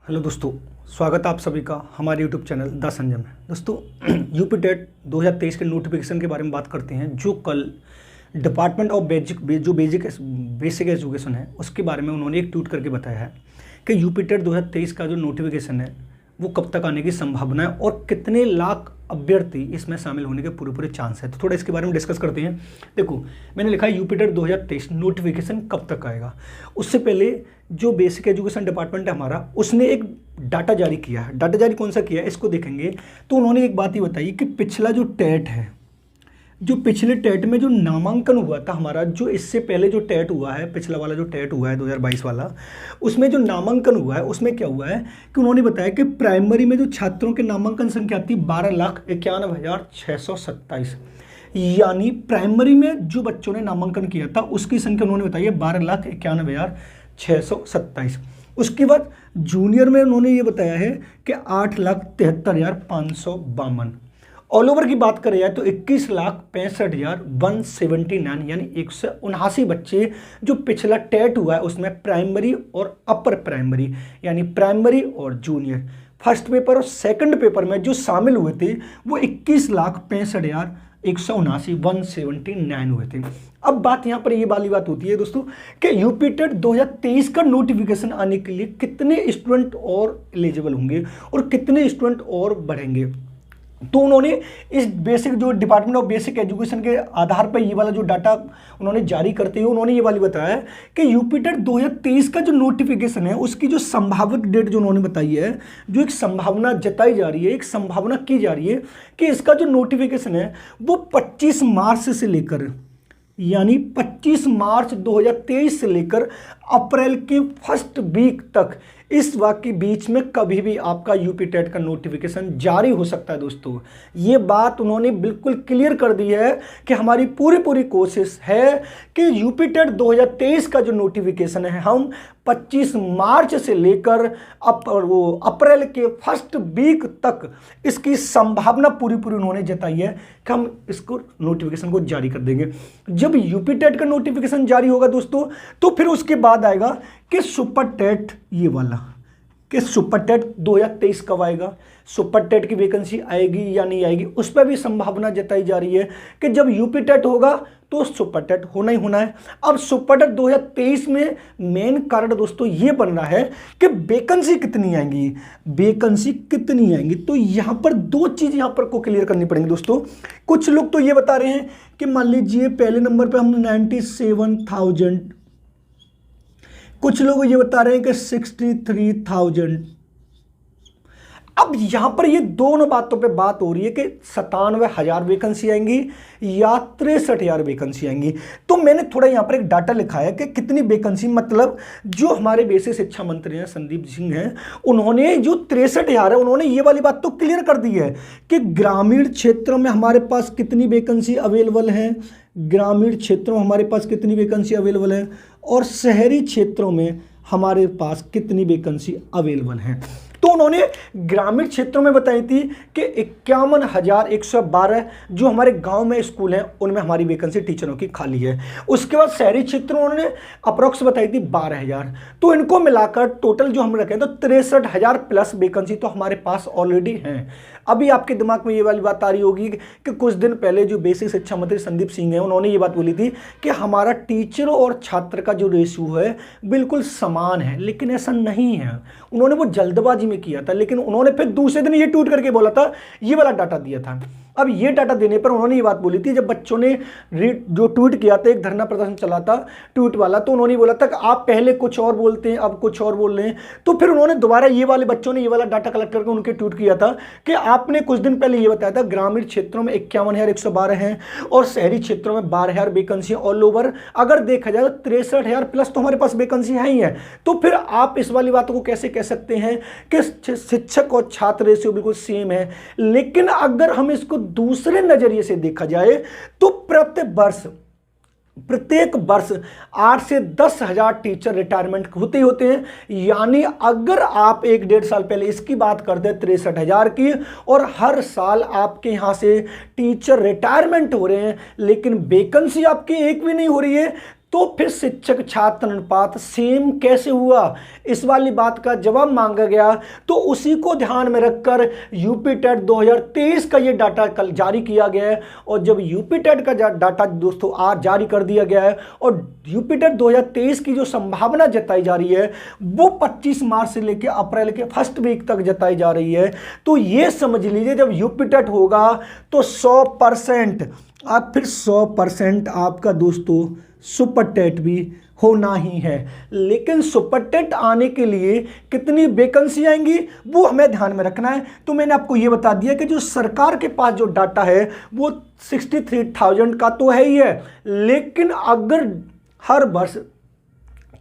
Hello दोस्तों, स्वागत है आप सभी का हमारे यूट्यूब चैनल द संजय में। दोस्तों, यूपी टेट 2023 के नोटिफिकेशन के बारे में बात करते हैं, जो कल डिपार्टमेंट ऑफ बेसिक एजुकेशन है उसके बारे में उन्होंने एक ट्वीट करके बताया है कि यूपी टेट 2023 का जो नोटिफिकेशन है वो कब तक आने की संभावना है और कितने लाख अभ्यर्थी इसमें शामिल होने के पूरे चांस है। तो थोड़ा इसके बारे में डिस्कस करते हैं। देखो, मैंने लिखा है यूपी टेट 2023 नोटिफिकेशन कब तक आएगा। उससे पहले जो बेसिक एजुकेशन डिपार्टमेंट है हमारा, उसने एक डाटा जारी किया है। डाटा जारी कौन सा किया है इसको देखेंगे तो उन्होंने एक बात ही बताई कि पिछला जो टेट है, जो पिछले टेट में जो नामांकन हुआ था हमारा, जो इससे पहले जो टेट हुआ है, पिछला वाला जो टेट हुआ है 2022 वाला, उसमें जो नामांकन हुआ है उसमें क्या हुआ है कि उन्होंने बताया कि प्राइमरी में जो छात्रों के नामांकन संख्या थी 12,91,627, यानी प्राइमरी में जो बच्चों ने नामांकन किया था उसकी संख्या उन्होंने बताई है 12,91,627। उसके बाद जूनियर में उन्होंने ये बताया है कि 8,73,552। ऑल ओवर की बात करें जाए तो 21,65,179 यानी 179 बच्चे जो पिछला टेट हुआ है उसमें प्राइमरी और अपर प्राइमरी यानी प्राइमरी और जूनियर फर्स्ट पेपर और सेकंड पेपर में जो शामिल हुए थे वो 21,65,179 हुए थे। अब बात यहाँ पर ये वाली बात होती है दोस्तों कि यूपी टेट 2023 का नोटिफिकेशन आने के लिए कितने स्टूडेंट और एलिजिबल होंगे और कितने स्टूडेंट और बढ़ेंगे। तो उन्होंने इस बेसिक जो डिपार्टमेंट ऑफ बेसिक एजुकेशन के आधार पर ये वाला जो डाटा उन्होंने जारी करते हुए उन्होंने ये वाली बताया कि यूपी टेट 2023 का जो नोटिफिकेशन है उसकी जो संभावित डेट जो उन्होंने बताई है, जो एक संभावना जताई जा रही है, एक संभावना की जा रही है कि इसका जो नोटिफिकेशन है वो 25 मार्च से लेकर, यानी 25 मार्च 2023 से लेकर अप्रैल के फर्स्ट वीक तक इस वक्त के बीच में कभी भी आपका यूपी टेट का नोटिफिकेशन जारी हो सकता है। दोस्तों, ये बात उन्होंने बिल्कुल क्लियर कर दी है कि हमारी पूरी कोशिश है कि यूपी टेट 2023 का जो नोटिफिकेशन है हम 25 मार्च से लेकर अप्रैल के फर्स्ट वीक तक इसकी संभावना पूरी उन्होंने जताई है कि हम इसको नोटिफिकेशन को जारी कर देंगे। जब यूपी टेट का नोटिफिकेशन जारी होगा दोस्तों तो फिर उसके बाद आएगा कि सुपर टेट, ये वाला कि सुपर टेट 2023 कब आएगा, सुपर टेट की वैकेंसी आएगी या नहीं आएगी, उस पर भी संभावना जताई जा रही है कि जब यूपी टेट होगा तो सुपर टेट होना ही होना है। अब सुपर टेट 2023 में मेन कारण दोस्तों ये बन रहा है कि वैकेंसी कितनी आएंगी, वैकेंसी कितनी आएंगी। तो यहां पर दो चीज यहां पर को क्लियर करनी पड़ेंगी दोस्तों। कुछ लोग तो ये बता रहे हैं कि मान लीजिए पहले नंबर पे हम 97,000, कुछ लोग ये बता रहे हैं कि 63,000। अब यहां पर ये दोनों बातों पे बात हो रही है कि 97,000 वैकेंसी आएंगी या 63,000 वैकेंसी आएंगी। तो मैंने थोड़ा यहां पर एक डाटा लिखा है कि कितनी वैकेंसी, मतलब जो हमारे बेसिक शिक्षा मंत्री हैं संदीप सिंह हैं, उन्होंने जो 63,000 है उन्होंने ये वाली बात तो क्लियर कर दी है कि ग्रामीण क्षेत्रों में हमारे पास कितनी वैकेंसी अवेलेबल है, ग्रामीण क्षेत्रों में हमारे पास कितनी वैकेंसी अवेलेबल है और शहरी क्षेत्रों में हमारे पास कितनी वैकेंसी अवेलेबल है। तो उन्होंने ग्रामीण क्षेत्रों में बताई थी कि 51,112 जो हमारे गांव में स्कूल हैं उनमें हमारी वैकेंसी टीचरों की खाली है। उसके बाद शहरी क्षेत्रों उन्होंने अप्रोक्स बताई थी 12,000। तो इनको मिलाकर टोटल जो हम रखें तो 63,000 प्लस वैकेंसी तो हमारे पास ऑलरेडी हैं। अभी आपके दिमाग में ये वाली बात आ रही होगी कि कुछ दिन पहले जो बेसिक शिक्षा मंत्री संदीप सिंह हैं उन्होंने ये बात बोली थी कि हमारा टीचरों और छात्र का जो रेशियो है बिल्कुल समान है, लेकिन ऐसा नहीं है। उन्होंने वो जल्दबाजी में किया था, लेकिन उन्होंने फिर दूसरे दिन ये ट्वीट करके बोला था, ये वाला डाटा दिया था। अब ये डाटा देने पर उन्होंने ये बात बोली थी, जब बच्चों ने जो ट्वीट किया था, एक धरना प्रदर्शन चला था ट्वीट वाला, तो उन्होंने बोला था कि आप पहले कुछ और बोलते हैं अब कुछ और बोल रहे हैं। तो फिर उन्होंने दोबारा ये वाले बच्चों ने ये वाला डाटा कलेक्ट करके उनके ट्वीट किया था कि आपने कुछ दिन पहले ये बताया था ग्रामीण क्षेत्रों में 51,112 हैं और शहरी क्षेत्रों में 12,000 वैकेंसी ऑल ओवर। अगर देखा जाए तो 63,000 प्लस तो हमारे पास वैकेंसी है ही है। तो फिर आप इस वाली बातों को कैसे कह सकते हैं कि शिक्षक और छात्र रेशियो बिल्कुल सेम है। लेकिन अगर हम इसको दूसरे नजरिए से देखा जाए तो प्रत्येक वर्ष 8 से 10,000 टीचर रिटायरमेंट होते हैं। यानी अगर आप 1-1.5 साल पहले इसकी बात करते हैं 63,000 की, और हर साल आपके यहां से टीचर रिटायरमेंट हो रहे हैं लेकिन वैकेंसी आपकी एक भी नहीं हो रही है, तो फिर शिक्षक छात्र अनुपात सेम कैसे हुआ, इस वाली बात का जवाब मांगा गया। तो उसी को ध्यान में रखकर यूपी टेट 2023 का ये डाटा कल जारी किया गया है। और जब यूपी टेट का डाटा दोस्तों आज जारी कर दिया गया है और यूपी टेट 2023 की जो संभावना जताई जा रही है वो 25 मार्च से लेकर अप्रैल के फर्स्ट वीक तक जताई जा रही है। तो ये समझ लीजिए जब यूपी टेट होगा तो 100% आप फिर 100% आपका दोस्तों सुपर टेट भी होना ही है। लेकिन सुपर टेट आने के लिए कितनी वैकेंसी आएंगी वो हमें ध्यान में रखना है। तो मैंने आपको ये बता दिया कि जो सरकार के पास जो डाटा है वो 63,000 का तो है ही है, लेकिन अगर हर वर्ष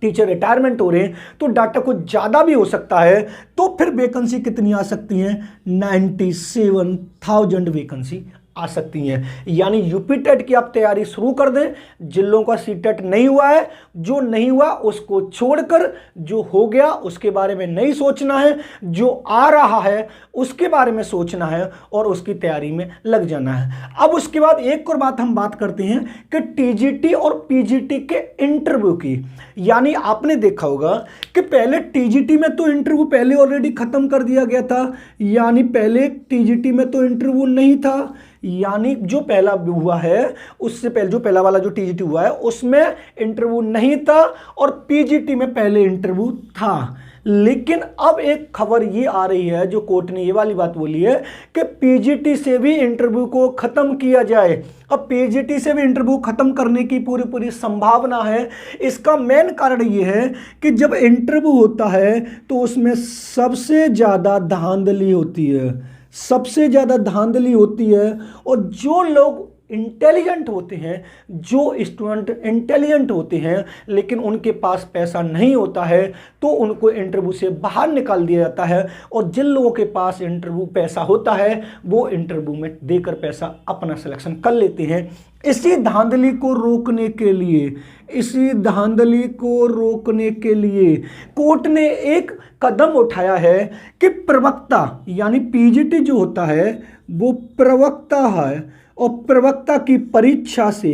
टीचर रिटायरमेंट हो रहे हैं तो डाटा कुछ ज़्यादा भी हो सकता है। तो फिर वैकेंसी कितनी आ सकती हैं, 97,000 वैकेंसी आ सकती हैं। यानी यूपी टेट की आप तैयारी शुरू कर दें। जिन लोगों का सी टेट नहीं हुआ है, जो नहीं हुआ उसको छोड़कर जो हो गया उसके बारे में नहीं सोचना है, जो आ रहा है उसके बारे में सोचना है और उसकी तैयारी में लग जाना है। अब उसके बाद एक और बात हम बात करते हैं कि टीजीटी और पीजीटी के इंटरव्यू की। यानी आपने देखा होगा कि पहले टीजीटी में तो इंटरव्यू पहले ऑलरेडी खत्म कर दिया गया था, यानी पहले टीजीटी में तो इंटरव्यू नहीं था। यानी जो पहला हुआ है उससे पहले जो पहला वाला जो टीजीटी हुआ है उसमें इंटरव्यू नहीं था और पीजीटी में पहले इंटरव्यू था। लेकिन अब एक खबर ये आ रही है, जो कोर्ट ने ये वाली बात बोली है कि पीजीटी से भी इंटरव्यू को खत्म किया जाए। अब पीजीटी से भी इंटरव्यू खत्म करने की पूरी संभावना है। इसका मेन कारण ये है कि जब इंटरव्यू होता है तो उसमें सबसे ज़्यादा धांधली होती है, सबसे ज़्यादा धांधली होती है। और जो लोग इंटेलिजेंट होते हैं, जो स्टूडेंट इंटेलिजेंट होते हैं लेकिन उनके पास पैसा नहीं होता है तो उनको इंटरव्यू से बाहर निकाल दिया जाता है। और जिन लोगों के पास इंटरव्यू पैसा होता है वो इंटरव्यू में देकर पैसा अपना सिलेक्शन कर लेते हैं। इसी धांधली को रोकने के लिए, इसी धांधली को रोकने के लिए कोर्ट ने एक कदम उठाया है कि प्रवक्ता यानी पीजीटी जो होता है वो प्रवक्ता है और प्रवक्ता की परीक्षा से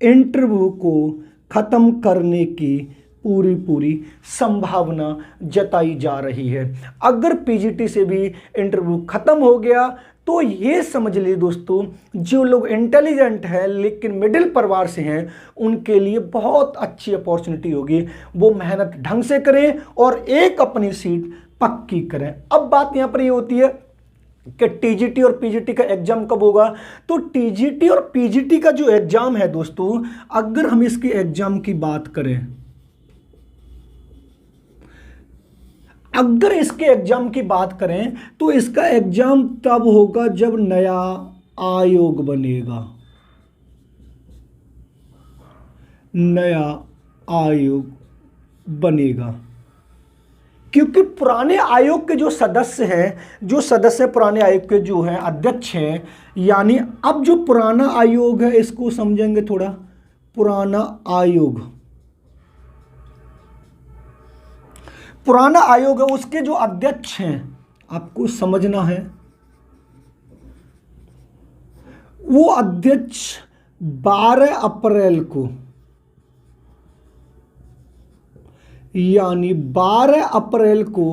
इंटरव्यू को खत्म करने की पूरी संभावना जताई जा रही है। अगर पीजीटी से भी इंटरव्यू खत्म हो गया तो ये समझ लीजिए दोस्तों, जो लोग इंटेलिजेंट हैं लेकिन मिडिल परिवार से हैं उनके लिए बहुत अच्छी अपॉर्चुनिटी होगी। वो मेहनत ढंग से करें और एक अपनी सीट पक्की करें। अब बात यहाँ पर ये होती है कि टीजीटी और पीजीटी का एग्जाम कब होगा। तो टीजीटी और पीजीटी का जो एग्जाम है दोस्तों, अगर हम इसके एग्जाम की बात करें, अगर इसके एग्जाम की बात करें तो इसका एग्जाम तब होगा जब नया आयोग बनेगा, नया आयोग बनेगा। क्योंकि पुराने आयोग के जो सदस्य हैं, जो सदस्य पुराने आयोग के जो हैं अध्यक्ष हैं, यानी अब जो पुराना आयोग है इसको समझेंगे थोड़ा। पुराना आयोग, पुराना आयोग है उसके जो अध्यक्ष हैं आपको समझना है, वो अध्यक्ष 12 अप्रैल को यानी 12 अप्रैल को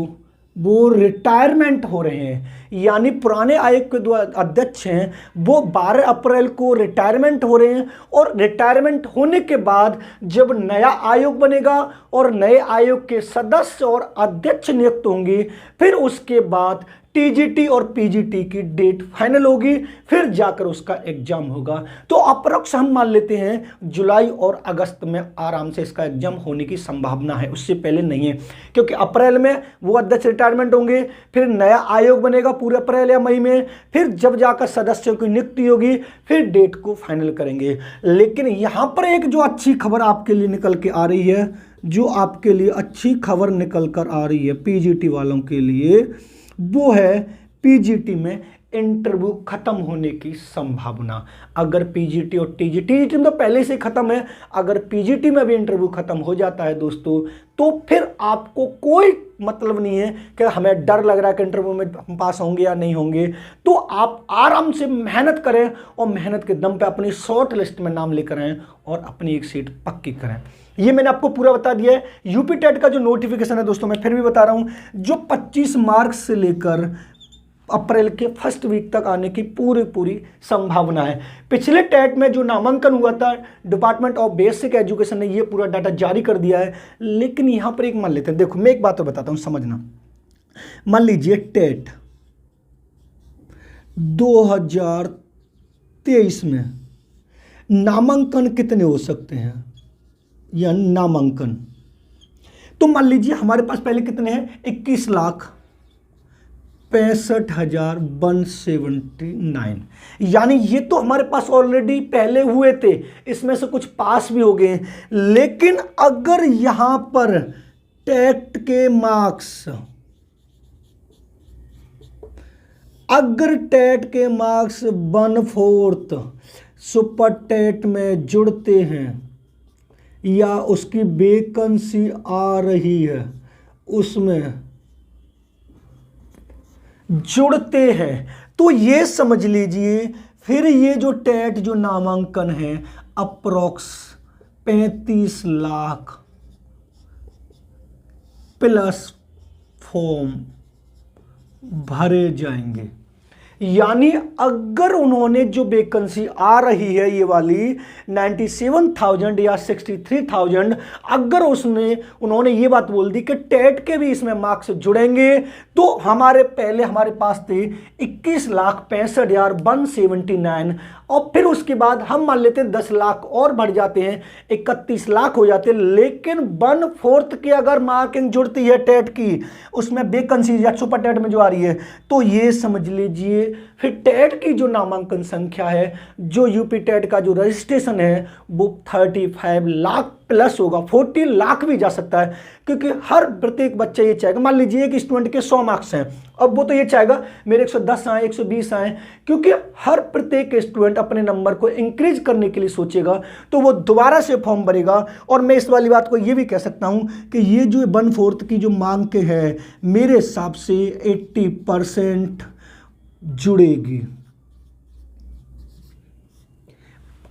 वो रिटायरमेंट हो रहे हैं। यानी पुराने आयोग के जो अध्यक्ष हैं वो 12 अप्रैल को रिटायरमेंट हो रहे हैं और रिटायरमेंट होने के बाद जब नया आयोग बनेगा और नए आयोग के सदस्य और अध्यक्ष नियुक्त होंगे फिर उसके बाद टीजीटी और पीजीटी की डेट फाइनल होगी, फिर जाकर उसका एग्जाम होगा। तो अप्रॉक्स हम मान लेते हैं जुलाई और अगस्त में आराम से इसका एग्जाम होने की संभावना है, उससे पहले नहीं है। क्योंकि अप्रैल में वो अध्यक्ष रिटायरमेंट होंगे, फिर नया आयोग बनेगा पूरे अप्रैल या मई में, फिर जब जाकर सदस्यों की नियुक्ति होगी फिर डेट को फाइनल करेंगे। लेकिन यहाँ पर एक जो अच्छी खबर आपके लिए निकल के आ रही है, जो आपके लिए अच्छी खबर निकल कर आ रही है पीजीटी वालों के लिए, वो है पीजीटी में इंटरव्यू खत्म होने की संभावना। अगर पीजीटी और टीजीटी में तो पहले से खत्म है, अगर पीजीटी में भी इंटरव्यू खत्म हो जाता है दोस्तों, तो फिर आपको कोई मतलब नहीं है कि हमें डर लग रहा है कि इंटरव्यू में हम पास होंगे या नहीं होंगे। तो आप आराम से मेहनत करें और मेहनत के दम पे अपनी शॉर्ट लिस्ट में नाम लेकर आएं और अपनी एक सीट पक्की करें। ये मैंने आपको पूरा बता दिया है। यूपी टेट का जो नोटिफिकेशन है दोस्तों, मैं फिर भी बता रहा हूं, जो 25 मार्च से लेकर अप्रैल के फर्स्ट वीक तक आने की पूरी संभावना है। पिछले टेट में जो नामांकन हुआ था, डिपार्टमेंट ऑफ बेसिक एजुकेशन ने ये पूरा डाटा जारी कर दिया है। लेकिन यहां पर एक मान लेते हैं, देखो मैं एक बात तो बताता हूं, समझना। मान लीजिए टेट 2023 में नामांकन कितने हो सकते हैं, या नामांकन, तो मान लीजिए हमारे पास पहले कितने हैं, 21,65,179, यानी ये तो हमारे पास ऑलरेडी पहले हुए थे, इसमें से कुछ पास भी हो गए। लेकिन अगर यहां पर टेट के मार्क्स, अगर टेट के मार्क्स 1/4 सुपर टेट में जुड़ते हैं या उसकी वैकेंसी आ रही है उसमें जुड़ते हैं, तो ये समझ लीजिए फिर ये जो टेट जो नामांकन है अप्रोक्स 35 लाख प्लस फॉर्म भरे जाएंगे। यानी अगर उन्होंने जो वैकेंसी आ रही है ये वाली 97,000 या 63,000, अगर उन्होंने ये बात बोल दी कि टेट के भी इसमें मार्क्स जुड़ेंगे, तो हमारे पास थे 21,65,179, और फिर उसके बाद हम मान लेते हैं 10 लाख और बढ़ जाते हैं, 31 लाख हो जाते हैं। लेकिन 1/4 की अगर मार्किंग जुड़ती है टेट की, उसमें वैकेंसी या सुपर टेट में जो आ रही है, तो ये समझ लीजिए फिर टेट की जो नामांकन संख्या है, जो यूपी टेट का जो रजिस्ट्रेशन है, वो 35 लाख प्लस होगा, 40 लाख भी जा सकता है। क्योंकि हर प्रत्येक बच्चा ये चाहेगा, मान लीजिए एक स्टूडेंट के 100 मार्क्स हैं, अब वो तो ये चाहेगा मेरे 110 आए, 120 आए, क्योंकि हर प्रत्येक स्टूडेंट अपने नंबर को इंक्रीज करने के लिए सोचेगा, तो वो दोबारा से फॉर्म भरेगा। और मैं इस वाली बात को ये भी कह सकता हूं कि ये जो 1/4 की जो मांग के है, मेरे हिसाब से 80% जुड़ेगी।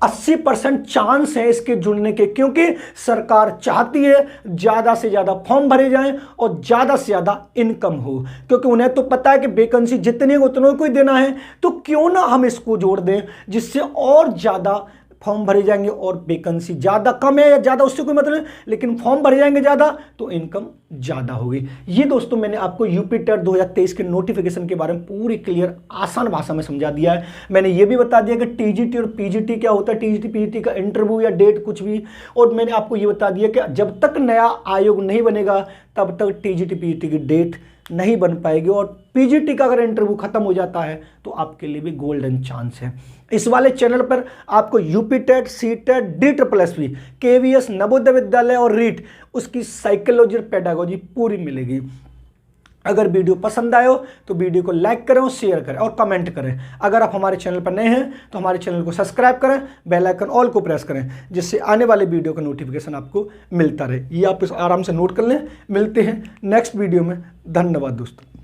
80% चांस है इसके जुड़ने के, क्योंकि सरकार चाहती है ज्यादा से ज्यादा फॉर्म भरे जाएं और ज्यादा से ज्यादा इनकम हो, क्योंकि उन्हें तो पता है कि वैकेंसी जितनी है उतनों को ही देना है, तो क्यों ना हम इसको जोड़ दें जिससे और ज्यादा फॉर्म भरे जाएंगे। और वैकेंसी ज्यादा कम है या ज्यादा उससे कोई मतलब नहीं, लेकिन फॉर्म भरे जाएंगे ज्यादा तो इनकम ज्यादा होगी। ये दोस्तों मैंने आपको यूपी टेट 2023 के नोटिफिकेशन के बारे में पूरी क्लियर आसान भाषा में समझा दिया है। मैंने ये भी बता दिया कि टीजीटी और पीजीटी क्या होता है, टीजीटी पीजीटी का इंटरव्यू या डेट कुछ भी, और मैंने आपको ये बता दिया कि जब तक नया आयोग नहीं बनेगा तब तक टीजीटी पीजीटी की डेट नहीं बन पाएगी। और पीजीटी का अगर इंटरव्यू खत्म हो जाता है तो आपके लिए भी गोल्डन चांस है। इस वाले चैनल पर आपको UP TET, C TET, DSSS, KVS, Navodaya Vidyalaya और रीट उसकी साइकोलॉजी और पेडागोजी पूरी मिलेगी। अगर वीडियो पसंद आए हो तो वीडियो को लाइक करें और शेयर करें और कमेंट करें। अगर आप हमारे चैनल पर नए हैं तो हमारे चैनल को सब्सक्राइब करें, बेल आइकन ऑल को प्रेस करें, जिससे आने वाले वीडियो का नोटिफिकेशन आपको मिलता रहे। ये आप आराम से नोट कर लें। मिलते हैं नेक्स्ट वीडियो में। धन्यवाद दोस्तों।